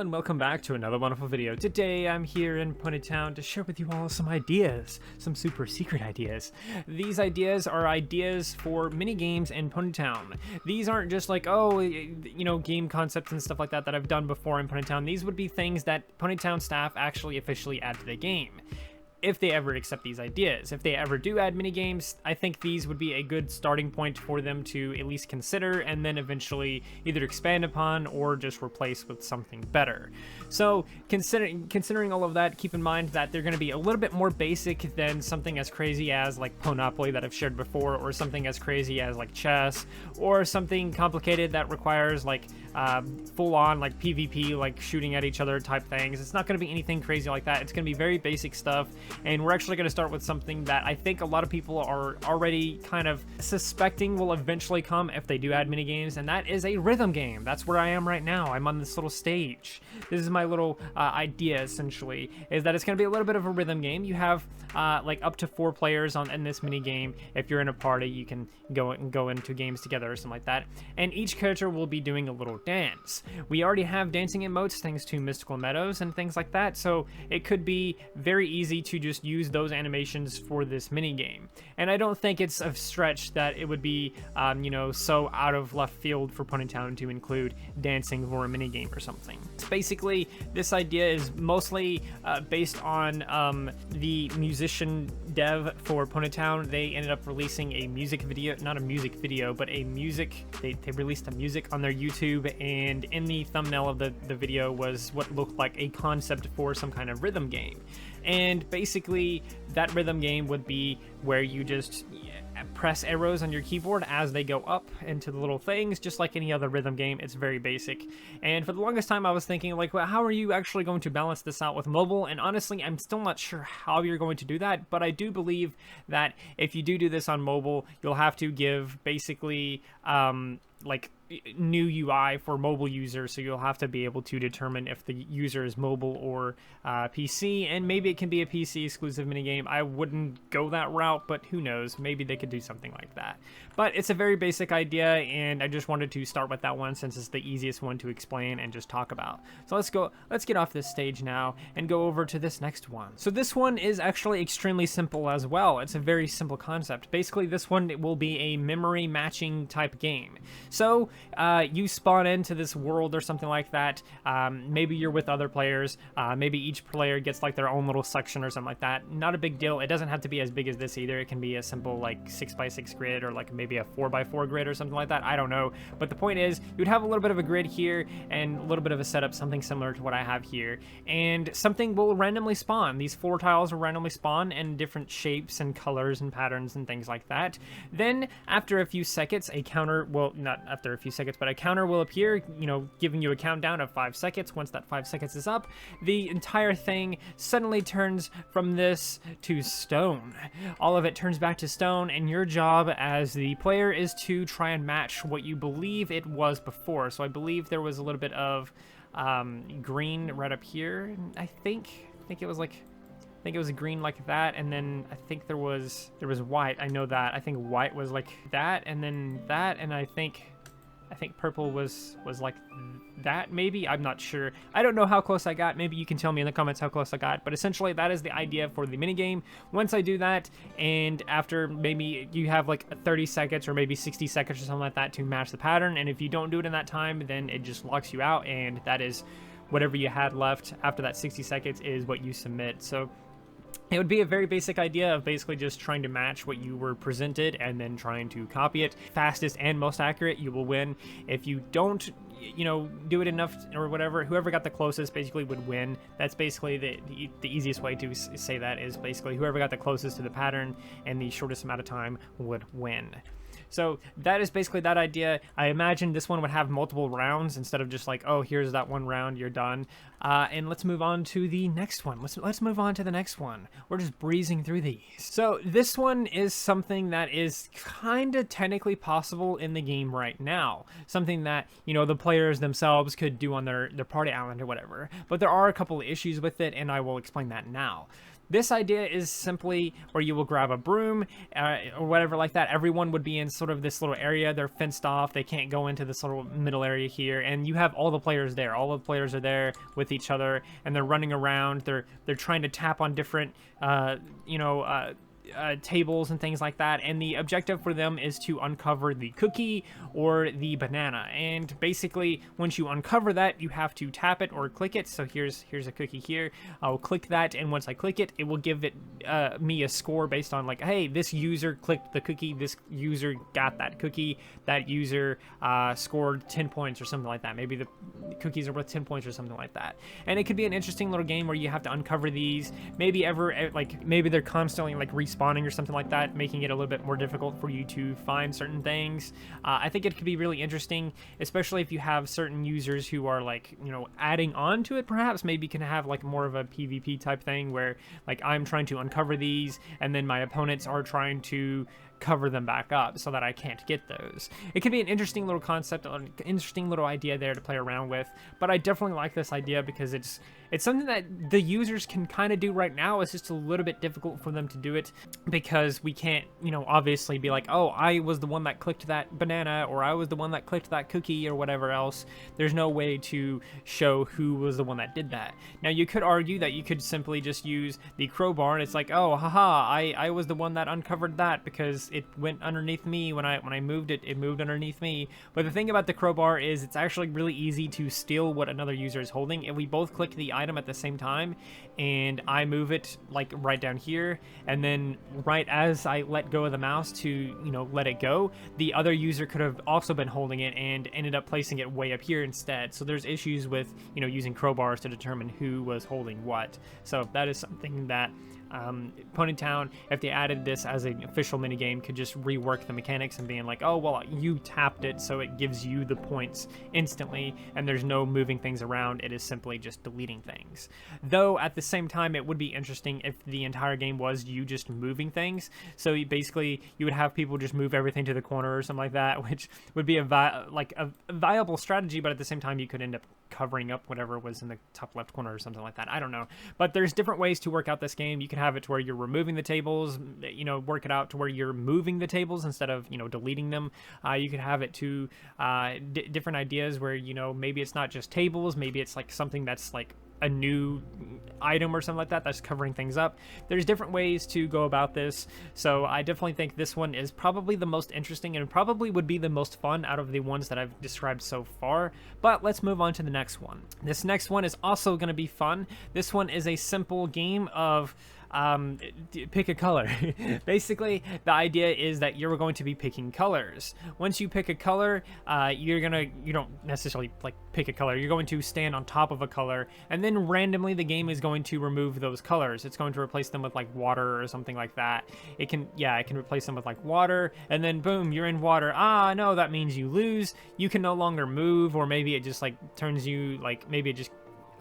and welcome back to another wonderful video. Today I'm here in Ponytown to share with you all some ideas, some super secret ideas. These ideas are ideas for mini games in Ponytown. These aren't just like, game concepts and stuff like that I've done before in Ponytown. These would be things that Ponytown staff actually officially add to the game, if they ever accept these ideas. If they ever do add minigames, I think these would be a good starting point for them to at least consider and then eventually either expand upon or just replace with something better. So considering all of that, keep in mind that they're going to be a little bit more basic than something as crazy as like Monopoly that I've shared before, or something as crazy as like chess, or something complicated that requires like full-on like PvP, like shooting at each other type things. It's not going to be anything crazy like that. It's going to be very basic stuff. And we're actually going to start with something that I think a lot of people are already kind of suspecting will eventually come if they do add minigames, and that is a rhythm game. That's where I am right now. I'm on this little stage. This is my little idea, essentially, is that it's going to be a little bit of a rhythm game. You have like up to 4 players in this mini game. If you're in a party, you can go into games together or something like that. And each character will be doing a little dance. We already have dancing emotes thanks to Mystical Meadows and things like that, so it could be very easy to just use those animations for this mini game. And I don't think it's a stretch that it would be so out of left field for Ponytown to include dancing for a mini game or something. Basically, this idea is mostly based on the musician dev for Ponytown. They ended up releasing a music video, not a music video, but a music, they released a music on their YouTube, and in the thumbnail of the video was what looked like a concept for some kind of rhythm game. And basically that rhythm game would be where you just press arrows on your keyboard as they go up into the little things, just like any other rhythm game. It's very basic. And for the longest time I was thinking like, well, how are you actually going to balance this out with mobile? And honestly, I'm still not sure how you're going to do that, but I do believe that if you do this on mobile, you'll have to give basically like new UI for mobile users, so you'll have to be able to determine if the user is mobile or PC, and maybe it can be a PC exclusive minigame. I wouldn't go that route, but who knows, maybe they could do something like that. But it's a very basic idea, and I just wanted to start with that one since it's the easiest one to explain and just talk about. So let's get off this stage now and go over to this next one. So this one is actually extremely simple as well. It's a very simple concept. Basically, this one will be a memory matching type game. So you spawn into this world or something like that. Maybe you're with other players. Maybe each player gets like their own little section or something like that. Not a big deal. It doesn't have to be as big as this either. It can be a simple like 6x6 grid, or like maybe a 4x4 grid or something like that. I don't know. But the point is, you'd have a little bit of a grid here and a little bit of a setup, something similar to what I have here. And something will randomly spawn. These 4 tiles will randomly spawn in different shapes and colors and patterns and things like that. Then after a few seconds, a counter, well, not after a few seconds, but a counter will appear, giving you a countdown of 5 seconds. Once that 5 seconds is up, the entire thing suddenly turns from this to stone. All of it turns back to stone, and your job as the player is to try and match what you believe it was before. So I believe there was a little bit of green right up here. I think it was like, I think it was green like that, and then I think there was white. I know that. I think white was like that, and then that, and I think purple was like that, maybe. I'm not sure. I don't know how close I got. Maybe you can tell me in the comments how close I got. But essentially, that is the idea for the minigame. Once I do that, and after maybe you have like 30 seconds or maybe 60 seconds or something like that to match the pattern, and if you don't do it in that time, then it just locks you out, and that is whatever you had left after that 60 seconds is what you submit. So it would be a very basic idea of basically just trying to match what you were presented and then trying to copy it. Fastest and most accurate, you will win. If you don't, do it enough or whatever, whoever got the closest basically would win. That's basically the easiest way to say that, is basically whoever got the closest to the pattern and the shortest amount of time would win. So that is basically that idea. I imagine this one would have multiple rounds instead of just like, oh, here's that one round, you're done. And let's move on to the next one. Let's move on to the next one. We're just breezing through these. So this one is something that is kind of technically possible in the game right now. Something that, the players themselves could do on their party island or whatever. But there are a couple of issues with it, and I will explain that now. This idea is simply where you will grab a broom or whatever like that. Everyone would be in sort of this little area. They're fenced off. They can't go into this little middle area here, and you have all the players there. All the players are there with each other, and they're running around. They're trying to tap on different tables and things like that, and the objective for them is to uncover the cookie or the banana. And basically, once you uncover that, you have to tap it or click it. So here's a cookie here. I'll click that, and once I click it, it will give it me a score based on like, hey, this user clicked the cookie, this user got that cookie, that user scored 10 points or something like that. Maybe the cookies are worth 10 points or something like that. And it could be an interesting little game where you have to uncover these. Maybe they're constantly like respawning or something like that, making it a little bit more difficult for you to find certain things. I think it could be really interesting, especially if you have certain users who are like, adding on to it. Perhaps maybe can have like more of a PvP type thing where like I'm trying to uncover these and then my opponents are trying to cover them back up so that I can't get those. It could be an interesting little concept, an interesting little idea there to play around with, but I definitely like this idea because it's something that the users can kind of do right now. It's just a little bit difficult for them to do it because we can't, obviously be like, oh, I was the one that clicked that banana, or I was the one that clicked that cookie, or whatever else. There's no way to show who was the one that did that. Now, you could argue that you could simply just use the crowbar, and it's like, oh, haha, I was the one that uncovered that because it went underneath me when I moved it. It moved underneath me. But the thing about the crowbar is it's actually really easy to steal what another user is holding. If we both click the item at the same time and I move it like right down here, and then right as I let go of the mouse to let it go, the other user could have also been holding it and ended up placing it way up here instead. So there's issues with using crowbars to determine who was holding what. So that is something that Ponytown, if they added this as an official minigame, could just rework the mechanics and being like, oh, well, you tapped it, so it gives you the points instantly, and there's no moving things around. It is simply just deleting things. Though, at the same time, it would be interesting if the entire game was you just moving things. So you would have people just move everything to the corner or something like that, which would be a viable strategy, but at the same time, you could end up covering up whatever was in the top left corner or something like that. I don't know. But there's different ways to work out this game. You can have it to where you're removing the tables, work it out to where you're moving the tables instead of, deleting them. You could have it to different ideas where, maybe it's not just tables, maybe it's like something that's like a new item or something like that that's covering things up. There's different ways to go about this, so I definitely think this one is probably the most interesting and probably would be the most fun out of the ones that I've described so far. But let's move on to the next one. This next one is also going to be fun. This one is a simple game of pick a color. Basically, the idea is that you're going to be picking colors. Once you pick a color, you don't necessarily like pick a color. You're going to stand on top of a color, and then randomly the game is going to remove those colors. It's going to replace them with like water or something like that. It can replace them with like water, and then boom, you're in water. Ah, no, that means you lose. You can no longer move, or maybe it just like turns you like, maybe it just,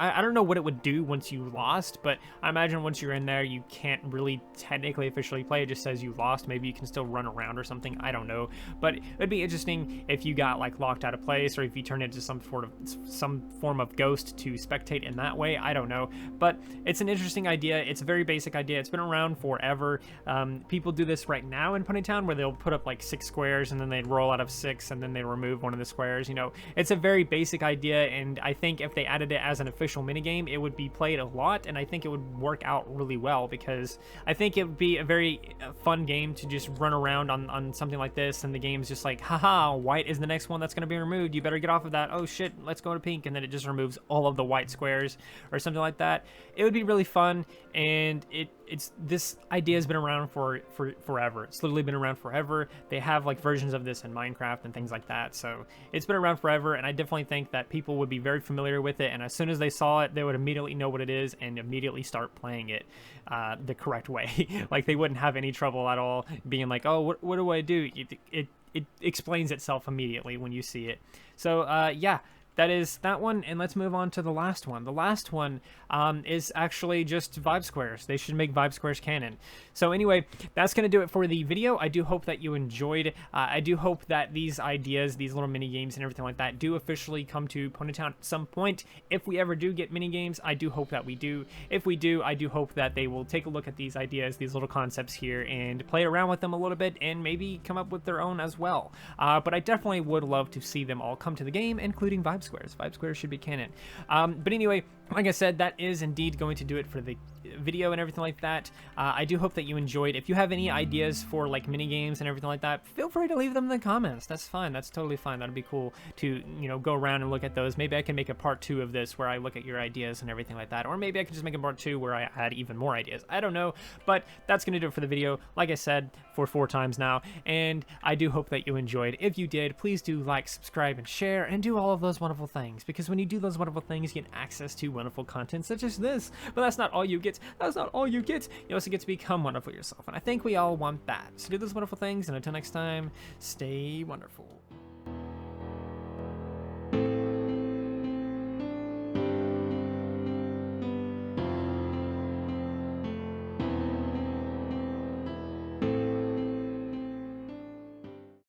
I don't know what it would do once you lost, but I imagine once you're in there, you can't really technically officially play. It just says you lost. Maybe you can still run around or something. I don't know. But it'd be interesting if you got like locked out of place, or if you turned into some form of ghost to spectate in that way. I don't know. But it's an interesting idea. It's a very basic idea. It's been around forever. People do this right now in Ponytown, where they'll put up like 6 squares and then they'd roll out of 6 and then they remove one of the squares. It's a very basic idea, and I think if they added it as an official minigame, it would be played a lot, and I think it would work out really well, because I think it would be a very fun game to just run around on something like this, and the game's just like, haha, white is the next one that's going to be removed, you better get off of that, oh shit, let's go to pink, and then it just removes all of the white squares or something like that. It would be really fun, and this idea has been around for forever. It's literally been around forever. They have like versions of this in Minecraft and things like that, so it's been around forever, and I definitely think that people would be very familiar with it, and as soon as they saw it, they would immediately know what it is and immediately start playing it the correct way. Like, they wouldn't have any trouble at all being like, oh, what do I do? It explains itself immediately when you see it. So yeah, that is that one, and let's move on to the last one. The last one is actually just vibe squares. They should make vibe squares canon. So anyway, that's going to do it for the video. I do hope that you enjoyed. I do hope that these ideas, these little mini games and everything like that, do officially come to Ponytown at some point. If we ever do get mini games, I do hope that we do. If we do, I do hope that they will take a look at these ideas, these little concepts here, and play around with them a little bit, and maybe come up with their own as well. But I definitely would love to see them all come to the game, including vibe squares. Vibe squares should be canon. But anyway, like I said, that is indeed going to do it for the video and everything like that. I do hope that you enjoyed. If you have any ideas for like mini games and everything like that, feel free to leave them in the comments. That's fine. That's totally fine. That'd be cool to, you know, go around and look at those. Maybe I can make a part 2 of this where I look at your ideas and everything like that, or maybe I can just make a part 2 where I add even more ideas. I don't know, but that's gonna do it for the video, like I said, for 4 times now, and I do hope that you enjoyed. If you did, please do like, subscribe, and share, and do all of those wonderful things, because when you do those wonderful things, you get access to wonderful content such as this. But that's not all you get. That's not all you get. You also get to become wonderful yourself, and I think we all want that. So do those wonderful things, and until next time, stay wonderful.